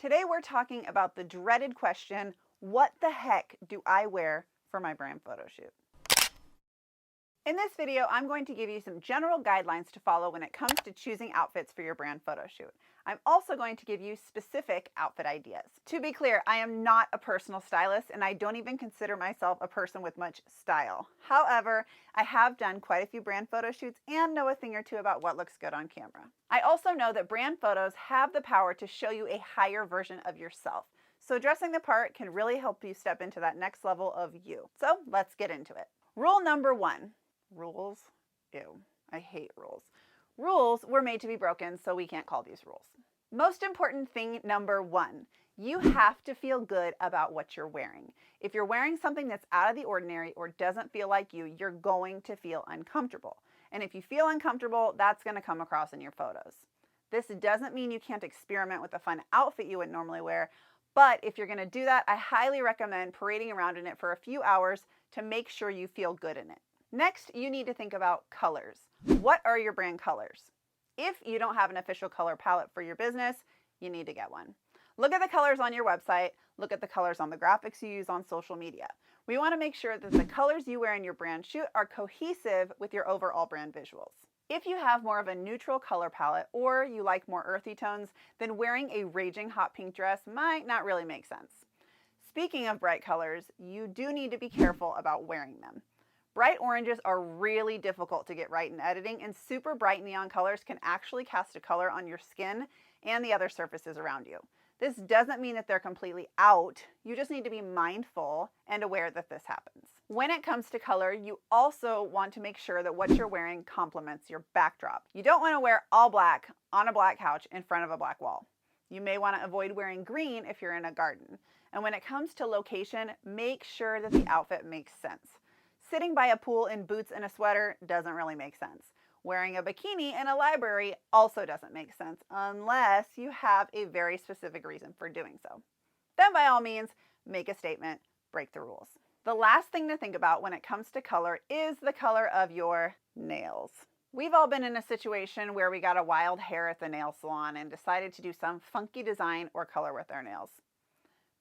Today we're talking about the dreaded question, what the heck do I wear for my brand photo shoot? In this video, I'm going to give you some general guidelines to follow when it comes to choosing outfits for your brand photo shoot. I'm also going to give you specific outfit ideas. To be clear, I am not a personal stylist and I don't even consider myself a person with much style. However, I have done quite a few brand photo shoots and know a thing or two about what looks good on camera. I also know that brand photos have the power to show you a higher version of yourself. So dressing the part can really help you step into that next level of you. So let's get into it. Rule number 1. Rules? Ew, I hate rules. Rules were made to be broken, so we can't call these rules. Most important thing number 1, you have to feel good about what you're wearing. If you're wearing something that's out of the ordinary or doesn't feel like you, you're going to feel uncomfortable. And if you feel uncomfortable, that's going to come across in your photos. This doesn't mean you can't experiment with a fun outfit you would normally wear, but if you're going to do that, I highly recommend parading around in it for a few hours to make sure you feel good in it. Next, you need to think about colors. What are your brand colors? If you don't have an official color palette for your business, you need to get one. Look at the colors on your website. Look at the colors on the graphics you use on social media. We want to make sure that the colors you wear in your brand shoot are cohesive with your overall brand visuals. If you have more of a neutral color palette or you like more earthy tones, then wearing a raging hot pink dress might not really make sense. Speaking of bright colors, you do need to be careful about wearing them. Bright oranges are really difficult to get right in editing, and super bright neon colors can actually cast a color on your skin and the other surfaces around you. This doesn't mean that they're completely out. You just need to be mindful and aware that this happens. When it comes to color, you also want to make sure that what you're wearing complements your backdrop. You don't want to wear all black on a black couch in front of a black wall. You may want to avoid wearing green if you're in a garden. And when it comes to location, make sure that the outfit makes sense. Sitting by a pool in boots and a sweater doesn't really make sense. Wearing a bikini in a library also doesn't make sense unless you have a very specific reason for doing so. Then by all means, make a statement, break the rules. The last thing to think about when it comes to color is the color of your nails. We've all been in a situation where we got a wild hair at the nail salon and decided to do some funky design or color with our nails.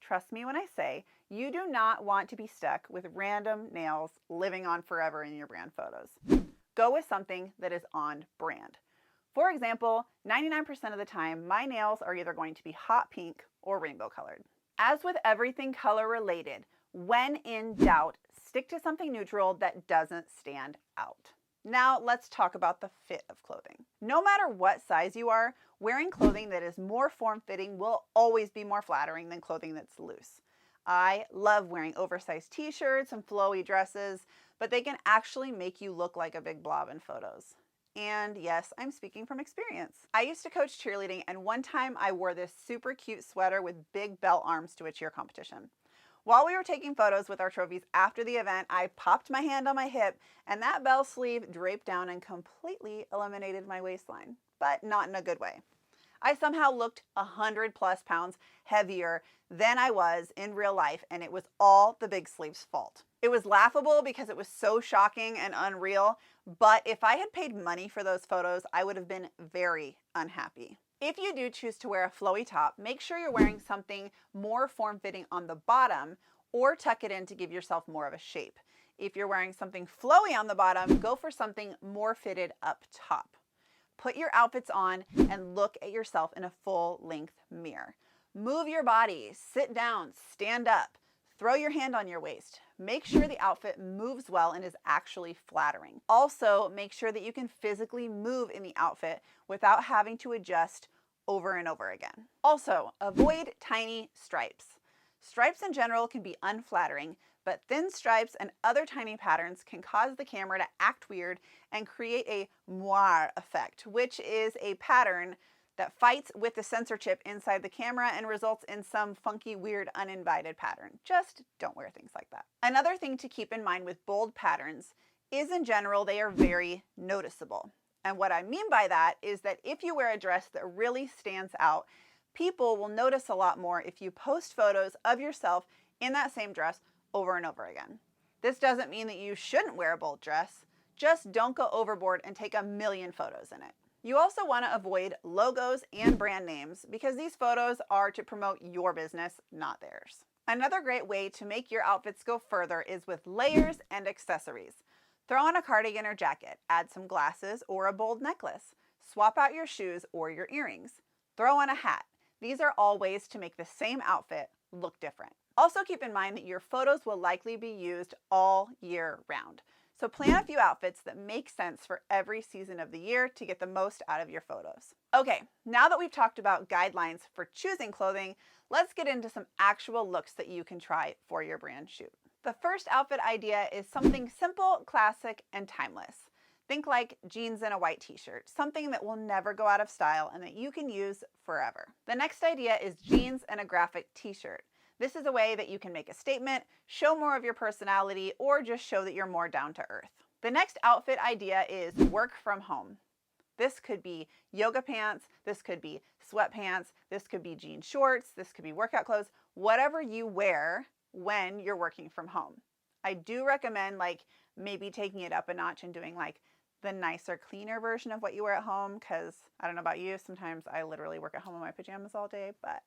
Trust me when I say, you do not want to be stuck with random nails living on forever in your brand photos. Go with something that is on brand. For example, 99% of the time, my nails are either going to be hot pink or rainbow colored. As with everything color related, when in doubt, stick to something neutral that doesn't stand out. Now let's talk about the fit of clothing. No matter what size you are, wearing clothing that is more form-fitting will always be more flattering than clothing that's loose. I love wearing oversized t-shirts and flowy dresses, but they can actually make you look like a big blob in photos. And yes, I'm speaking from experience. I used to coach cheerleading, and one time I wore this super cute sweater with big bell arms to a cheer competition. While we were taking photos with our trophies after the event, I popped my hand on my hip and that bell sleeve draped down and completely eliminated my waistline, but not in a good way. I somehow looked 100+ pounds heavier than I was in real life, and it was all the big sleeve's fault. It was laughable because it was so shocking and unreal, but if I had paid money for those photos, I would have been very unhappy. If you do choose to wear a flowy top, make sure you're wearing something more form-fitting on the bottom or tuck it in to give yourself more of a shape. If you're wearing something flowy on the bottom, go for something more fitted up top. Put your outfits on and look at yourself in a full-length mirror. Move your body, sit down, stand up, throw your hand on your waist. Make sure the outfit moves well and is actually flattering. Also, make sure that you can physically move in the outfit without having to adjust over and over again. Also, avoid tiny stripes. Stripes in general can be unflattering, but thin stripes and other tiny patterns can cause the camera to act weird and create a moire effect, which is a pattern that fights with the sensor chip inside the camera and results in some funky, weird, uninvited pattern. Just don't wear things like that. Another thing to keep in mind with bold patterns is in general, they are very noticeable. And what I mean by that is that if you wear a dress that really stands out, people will notice a lot more if you post photos of yourself in that same dress over and over again. This doesn't mean that you shouldn't wear a bold dress, just don't go overboard and take a million photos in it. You also want to avoid logos and brand names because these photos are to promote your business, not theirs. Another great way to make your outfits go further is with layers and accessories. Throw on a cardigan or jacket, add some glasses or a bold necklace. Swap out your shoes or your earrings. Throw on a hat. These are all ways to make the same outfit look different. Also keep in mind that your photos will likely be used all year round. So plan a few outfits that make sense for every season of the year to get the most out of your photos. Okay, now that we've talked about guidelines for choosing clothing, let's get into some actual looks that you can try for your brand shoot. The first outfit idea is something simple, classic, and timeless. Think like jeans and a white t-shirt, something that will never go out of style and that you can use forever. The next idea is jeans and a graphic t-shirt. This is a way that you can make a statement, show more of your personality, or just show that you're more down to earth. The next outfit idea is work from home. This could be yoga pants, this could be sweatpants, this could be jean shorts, this could be workout clothes, whatever you wear when you're working from home. I do recommend maybe taking it up a notch and doing the nicer, cleaner version of what you wear at home, because I don't know about you, sometimes I literally work at home in my pajamas all day, but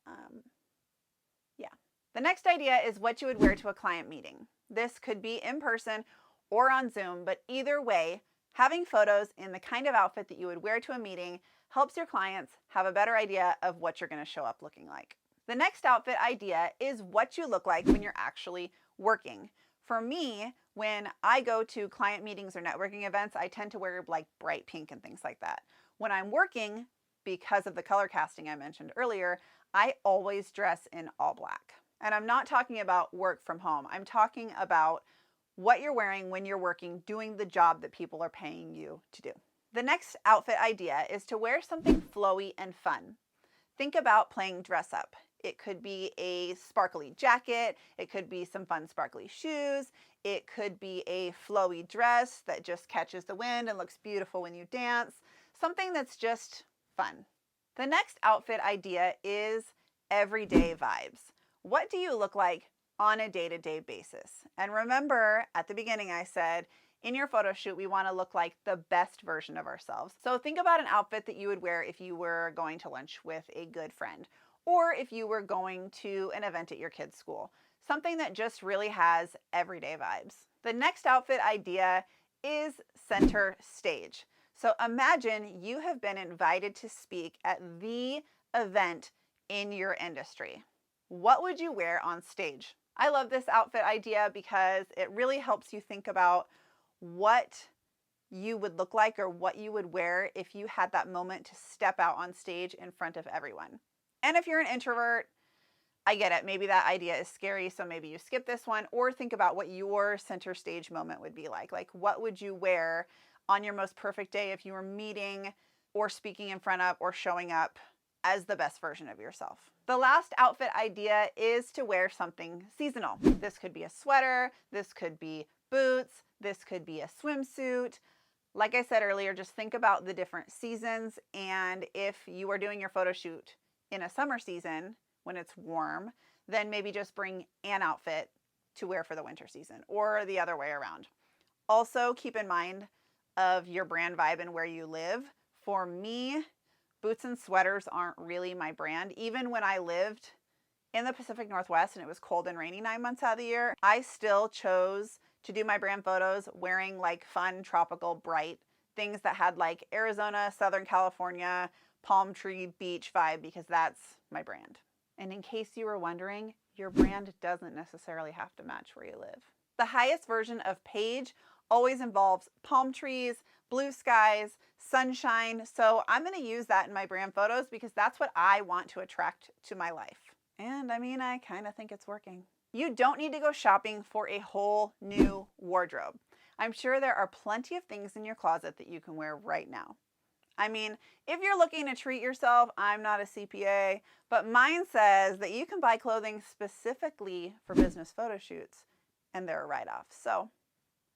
yeah. The next idea is what you would wear to a client meeting. This could be in person or on Zoom, but either way, having photos in the kind of outfit that you would wear to a meeting helps your clients have a better idea of what you're going to show up looking like. The next outfit idea is what you look like when you're actually working. For me, when I go to client meetings or networking events, I tend to wear bright pink and things like that. When I'm working, because of the color casting I mentioned earlier, I always dress in all black. And I'm not talking about work from home. I'm talking about what you're wearing when you're working, doing the job that people are paying you to do. The next outfit idea is to wear something flowy and fun. Think about playing dress up. It could be a sparkly jacket, it could be some fun sparkly shoes, it could be a flowy dress that just catches the wind and looks beautiful when you dance, something that's just fun. The next outfit idea is everyday vibes. What do you look like on a day-to-day basis? And remember, at the beginning I said, in your photo shoot, we want to look like the best version of ourselves. So think about an outfit that you would wear if you were going to lunch with a good friend, or if you were going to an event at your kid's school. Something that just really has everyday vibes. The next outfit idea is center stage. So imagine you have been invited to speak at the event in your industry. What would you wear on stage? I love this outfit idea because it really helps you think about what you would look like or what you would wear if you had that moment to step out on stage in front of everyone. And if you're an introvert, I get it. Maybe that idea is scary, so maybe you skip this one, or think about what your center stage moment would be like. What would you wear on your most perfect day if you were meeting or speaking in front of or showing up as the best version of yourself? The last outfit idea is to wear something seasonal. This could be a sweater, this could be boots, this could be a swimsuit. Like I said earlier, just think about the different seasons, and if you are doing your photo shoot in a summer season when it's warm, then maybe just bring an outfit to wear for the winter season, or the other way around. Also, keep in mind of your brand vibe and where you live. For me, boots and sweaters aren't really my brand. Even when I lived in the Pacific Northwest and it was cold and rainy 9 months out of the year, I still chose to do my brand photos wearing fun, tropical, bright things that had Arizona, Southern California, palm tree, beach vibe, because that's my brand. And in case you were wondering, your brand doesn't necessarily have to match where you live. The highest version of Paige always involves palm trees, blue skies, sunshine. So I'm going to use that in my brand photos because that's what I want to attract to my life. And I kind of think it's working. You don't need to go shopping for a whole new wardrobe. I'm sure there are plenty of things in your closet that you can wear right now. If you're looking to treat yourself, I'm not a CPA, but mine says that you can buy clothing specifically for business photo shoots, and they're a write-off. So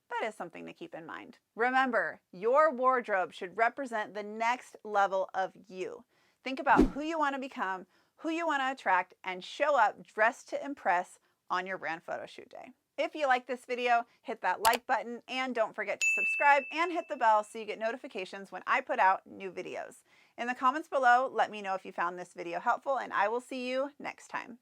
that is something to keep in mind. Remember, your wardrobe should represent the next level of you. Think about who you want to become, who you want to attract, and show up dressed to impress on your brand photo shoot day. If you like this video, hit that like button and don't forget to subscribe and hit the bell so you get notifications when I put out new videos. In the comments below, let me know if you found this video helpful, and I will see you next time.